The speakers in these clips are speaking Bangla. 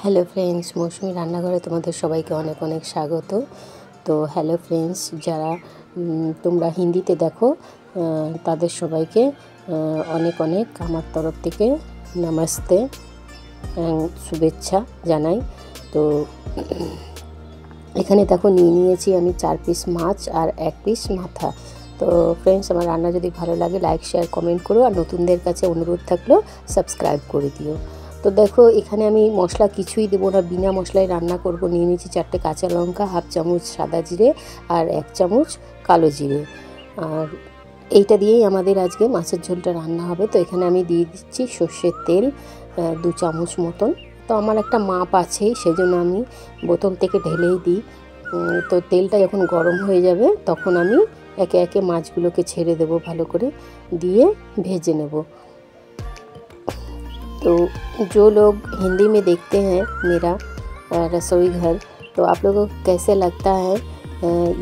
হ্যালো ফ্রেন্ডস, মৌসুমি রান্নাঘরে তোমাদের সবাইকে অনেক অনেক স্বাগত। তো হ্যালো ফ্রেন্ডস, যারা তোমরা হিন্দিতে দেখো তাদের সবাইকে অনেক অনেক আমার তরফ থেকে নমস্তে, শুভেচ্ছা জানাই। তো এখানে দেখো নিয়েছি আমি 4 পিস মাছ আর 1 পিস মাথা। তো ফ্রেন্ডস, আমার রান্না যদি ভালো লাগে লাইক শেয়ার কমেন্ট করো, আর নতুনদের কাছে অনুরোধ থাকলেও সাবস্ক্রাইব করে দিও। তো দেখো এখানে আমি মশলা কিছুই দেবো না, বিনা মশলায় রান্না করব। নিয়ে নিয়েছি 4টে কাঁচা লঙ্কা, হাফ চামচ সাদা জিরে আর 1 চামচ কালো জিরে, আর এইটা দিয়েই আমাদের আজকে মাছের ঝোলটা রান্না হবে। তো এখানে আমি দিয়ে দিচ্ছি সর্ষের তেল 2 চামচ মতন। তো আমার একটা মাপ আছে, সেই জন্য আমি বোতল থেকে ঢেলেই দিই। তো তেলটা যখন গরম হয়ে যাবে তখন আমি একে একে মাছগুলোকে ছেড়ে দেবো, ভালো করে দিয়ে ভেজে নেব। तो जो लोग हिंदी में देखते हैं मेरा रसोई घर, तो आप लोगों को कैसे लगता है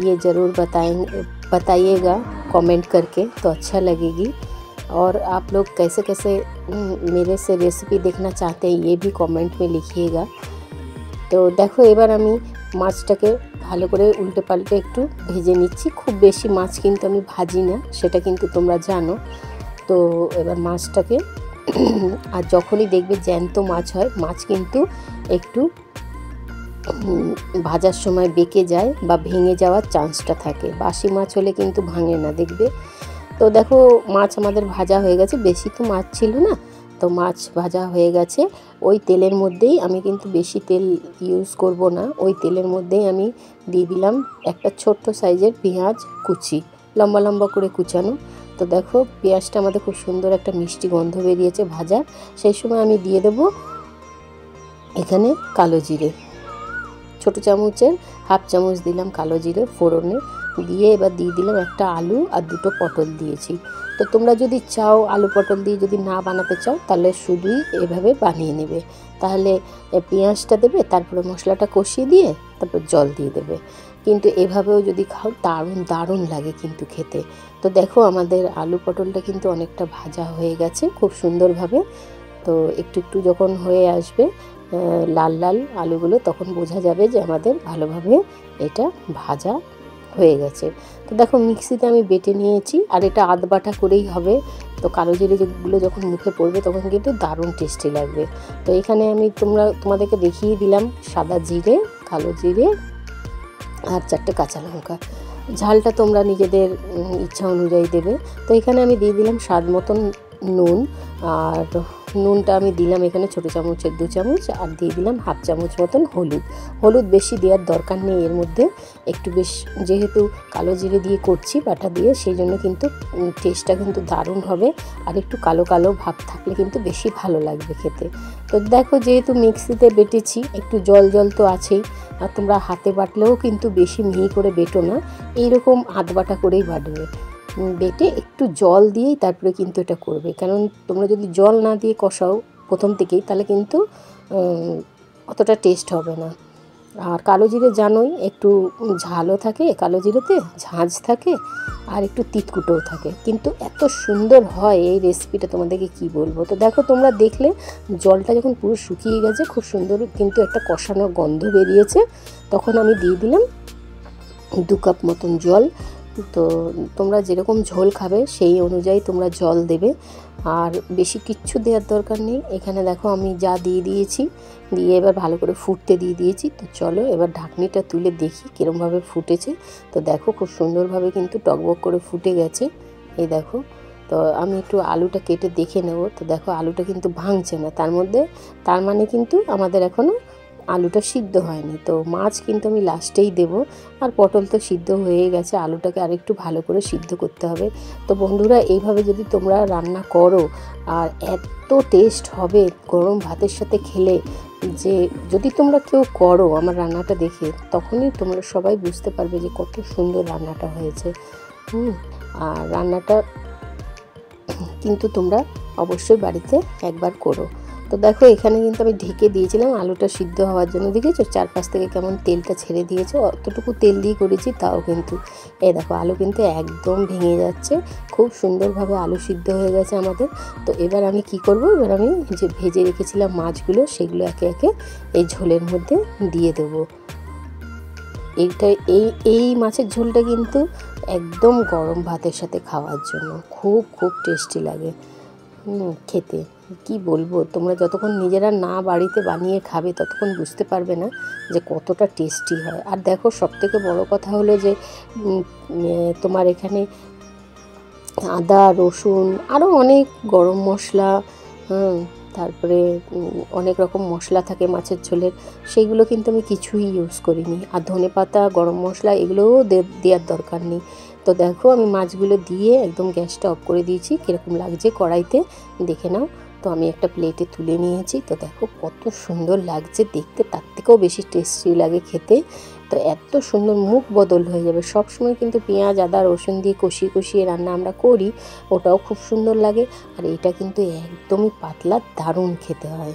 ये ज़रूर बताइएगा कमेंट करके, तो अच्छा लगेगी। और आप लोग कैसे कैसे मेरे से रेसिपी देखना चाहते हैं ये भी कमेंट में लिखिएगा। तो देखो এবার আমি মাছটাকে ভালো করে উল্টে পাল্টে একটু ভেজে নিচ্ছি। খুব বেশি মাছ কিন্তু আমি ভাজি না, সেটা কিন্তু তোমরা জানো। তো এবার মাছটাকে, আর যখনই দেখবে জ্যান্ত মাছ হয়, মাছ কিন্তু একটু ভাজার সময় বেঁকে যায় বা ভেঙে যাওয়ার চান্সটা থাকে। বাসি মাছ হলে কিন্তু ভাঙে না, দেখবে। তো দেখো মাছ আমাদের ভাজা হয়ে গেছে, বেশি তো মাছ ছিল না, তো মাছ ভাজা হয়ে গেছে। ওই তেলের মধ্যেই আমি কিন্তু বেশি তেল ইউজ করব না, ওই তেলের মধ্যেই আমি দিয়ে দিলাম একটা ছোট্ট সাইজের পেঁয়াজ কুচি, লম্বা লম্বা করে কুচানো। তো দেখো পেঁয়াজটা আমাদের খুব সুন্দর একটা মিষ্টি গন্ধ বেরিয়েছে ভাজা। সেই সময় আমি দিয়ে দেব এখানে কালো জিরে, ছোটো চামচের হাফ চামচ দিলাম কালো জিরে ফোড়নে দিয়ে। এবার দিয়ে দিলাম একটা আলু আর 2টো পটল দিয়েছি। তো তোমরা যদি চাও আলু পটল দিয়ে যদি না বানাতে চাও তাহলে শুধুই এভাবে বানিয়ে নেবে। তাহলে পেঁয়াজটা দেবে, তারপরে মশলাটা কষিয়ে দিয়ে তারপর জল দিয়ে দেবে। কিন্তু এভাবেও যদি খাও দারুণ দারুণ লাগে কিন্তু খেতে। তো দেখো আমাদের আলু পটলটা কিন্তু অনেকটা ভাজা হয়ে গেছে খুব সুন্দরভাবে। তো একটু একটু যখন হয়ে আসবে লাল লাল আলুগুলো, তখন বোঝা যাবে যে আমাদের ভালোভাবে এটা ভাজা হয়ে গেছে। তো দেখো মিক্সিতে আমি বেটে নিয়েছি, আর এটা আধ বাটা করেই হবে। তো কালো জিরে যেগুলো যখন মুখে পড়বে তখন কিন্তু দারুণ টেস্টি লাগবে। তো এখানে আমি তোমাদেরকে দেখিয়ে দিলাম সাদা জিরে, কালো জিরে আর 4টে কাঁচা লঙ্কা। ঝালটা তোমরা নিজেদের ইচ্ছা অনুযায়ী দেবে। তো এখানে আমি দিয়ে দিলাম স্বাদ মতন নুন, আর নুনটা আমি দিলাম এখানে ছোটো চামচের 2 চামচ, আর দিয়ে দিলাম হাফ চামচ মতন হলুদ। হলুদ বেশি দেওয়ার দরকার নেই এর মধ্যে, একটু বেশ, যেহেতু কালো জিরে দিয়ে করছি বাটা দিয়ে, সেই জন্য কিন্তু টেস্টটা কিন্তু দারুণ হবে। আর একটু কালো কালো ভাব থাকলে কিন্তু বেশি ভালো লাগবে খেতে। তো দেখো যেহেতু মিক্সিতে বেটেছি, একটু জল জল তো আছেই, আর তোমরা হাতে বাটলেও কিন্তু বেশি মিহি করে বেটো না, এইরকম আধ বাটা করেই বাটবে। বেটে একটু জল দিয়েই তারপরে কিন্তু এটা করবে, কারণ তোমরা যদি জল না দিয়ে কষাও প্রথম থেকেই তাহলে কিন্তু অতটা টেস্ট হবে না। আর কালো জিরে জানোই একটু ঝালও থাকে, কালো জিরেতে ঝাঁঝ থাকে আর একটু তিতকুটোও থাকে, কিন্তু এত সুন্দর হয় এই রেসিপিটা, তোমাদেরকে কি বলবো। তো দেখো তোমরা দেখলে জলটা যখন পুরো শুকিয়ে গেছে, খুব সুন্দর কিন্তু একটা কষানোর গন্ধ বেরিয়েছে, তখন আমি দিয়ে দিলাম 2 কাপ মতন জল। তো তোমরা যেরকম ঝোল খাবে সেই অনুযায়ী তোমরা জল দেবে, আর বেশি কিচ্ছু দেওয়ার দরকার নেই। এখানে দেখো আমি যা দিয়ে দিয়েছি, দিয়ে এবার ভালো করে ফুটতে দিয়ে দিয়েছি। তো চলো এবার ঢাকনিটা তুলে দেখি কীরমভাবে ফুটেছে। তো দেখো খুব সুন্দরভাবে কিন্তু টকবক করে ফুটে গেছে, এই দেখো। তো আমি একটু আলুটা কেটে দেখে নেব। তো দেখো আলুটা কিন্তু ভাঙছে না তার মানে কিন্তু আমাদের এখনও আলুটা সিদ্ধ হয়নি। তো মাছ কিন্তু আমি লাস্টেই দেব, আর পটল তো সিদ্ধ হয়ে গেছে, আলুটাকে আরেকটু ভালো করে সিদ্ধ করতে হবে। তো বন্ধুরা এইভাবে যদি তোমরা রান্না করো, আর এত টেস্ট হবে গরম ভাতের সাথে খেলে, যে যদি তোমরা কেউ করো আমার রান্নাটা দেখে, তখনই তোমরা সবাই বুঝতে পারবে যে কত সুন্দর রান্নাটা হয়েছে। আর রান্নাটা কিন্তু তোমরা অবশ্যই বাড়িতে একবার করো। তো দেখো এখানে কিন্তু আমি ঢেকে দিয়েছিলাম আলুটা সিদ্ধ হওয়ার জন্য। দেখেছো চারপাশ থেকে কেমন তেলটা ছেড়ে দিয়েছে, অতটুকু তেল দিয়ে করেছি তাও কিন্তু দেখো আলু কিন্তু একদম ভেঙে যাচ্ছে, খুব সুন্দরভাবে আলু সিদ্ধ হয়ে গেছে আমাদের। তো এবার আমি কি করব, এবার আমি যে ভেজে রেখেছিলাম মাছগুলো সেগুলো একে একে এই ঝোলের মধ্যে দিয়ে দেবো। এইটা এই মাছের ঝোলটা কিন্তু একদম গরম ভাতের সাথে খাওয়ার জন্য খুব খুব টেস্টি লাগে খেতে। কি বলবো, তোমরা যতক্ষণ নিজেরা না বাড়িতে বানিয়ে খাবে ততক্ষণ বুঝতে পারবে না যে কতটা টেস্টি হয়। আর দেখো সবথেকে বড় কথা হলো যে তোমার এখানে আদা রসুন আরও অনেক গরম মশলা, তারপরে অনেক রকম মশলা থাকে মাছের ঝোলের, সেইগুলো কিন্তু আমি কিছুই ইউজ করিনি। আর ধনেপাতা গরম মশলা এগুলোও দেওয়ার দরকার নেই। তো দেখো আমি মাছগুলো দিয়ে একদম গ্যাসটা অফ করে দিয়েছি। কীরকম লাগছে কড়াইতে দেখে নাও। তো আমি একটা প্লেটে তুলে নিয়েছি। তো দেখো কত সুন্দর লাগছে দেখতে, তার থেকেও বেশি টেস্টি লাগে খেতে। তো এত সুন্দর মুখ বদল হয়ে যাবে। সব সময় কিন্তু পেঁয়াজ আদা রসুন দিয়ে কষিয়ে কষিয়ে রান্না আমরা করি, ওটাও খুব সুন্দর লাগে। আর এটা কিন্তু একদমই পাতলা, দারুণ খেতে হয়।